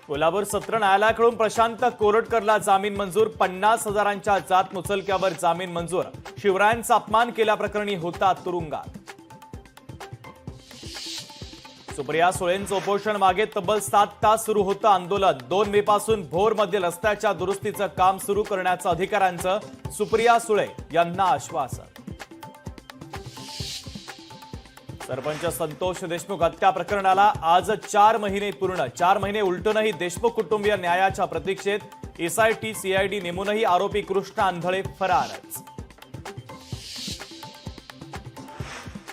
कोल्हापूर सत्र न्यायालयाकडून प्रशांत कोरटकरला जामीन मंजूर। 50,000च्या जात मुचलक्यावर जामीन मंजूर। शिवरायांचा अपमान केल्याप्रकरणी होता तुरुंगात। सुप्रिया सुळेंचं उपोषण मागे तब्बल 7 तास सुरू होतं आंदोलन। 2 मे पासून भोरमध्ये रस्त्याच्या दुरुस्तीचं काम सुरू करण्याचं अधिकाऱ्यांचं। सुप्रिया सुळे यांना आश्वासन। सरपंच संतोष देशमुख हत्या प्रकरणाला आज 4 महिने पूर्ण। 4 महिने उलटूनही देशमुख कुटुंबीय न्यायाच्या प्रतीक्षेत। एसआयटी सीआयडी नेमूनही आरोपी कृष्ण आंधळे फरारच।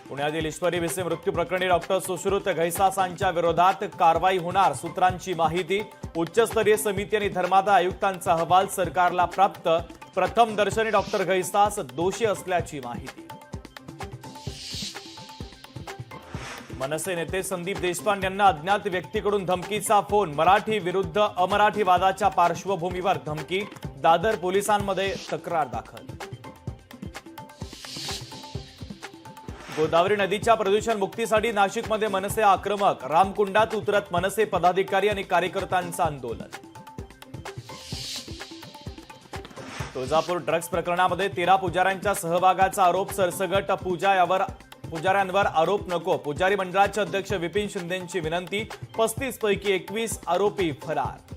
पुण्यातील ईश्वरी भिसे मृत्यू प्रकरणी डॉक्टर सुश्रुत घैसासांच्या विरोधात कारवाई होणार। सूत्रांची माहिती। उच्चस्तरीय समिती आणि धर्मादाय आयुक्तांचा अहवाल सरकारला प्राप्त। प्रथम दर्शनी डॉक्टर घैसास दोषी असल्याची माहिती। मनसे नेते संदीप देशपांडे यांना अज्ञात व्यक्तीकडून धमकीचा फोन। मराठी विरुद्ध अमराठी वादाच्या पार्श्वभूमीवर धमकी। दादर पोलिसांमध्ये तक्रार दाखल। गोदावरी नदीच्या प्रदूषण मुक्तीसाठी नाशिकमध्ये मनसे आक्रमक। रामकुंडात उतरत मनसे पदाधिकारी आणि कार्यकर्त्यांचं आंदोलन। तुळजापूर ड्रग्ज प्रकरणामध्ये 13 पुजाऱ्यांच्या सहभागाचा आरोप। सरसगट पुजाऱ्यांवर आरोप नको। पुजारी मंडळाचे अध्यक्ष विपिन शिंदेंची विनंती। 35 पैकी 21 आरोपी फरार।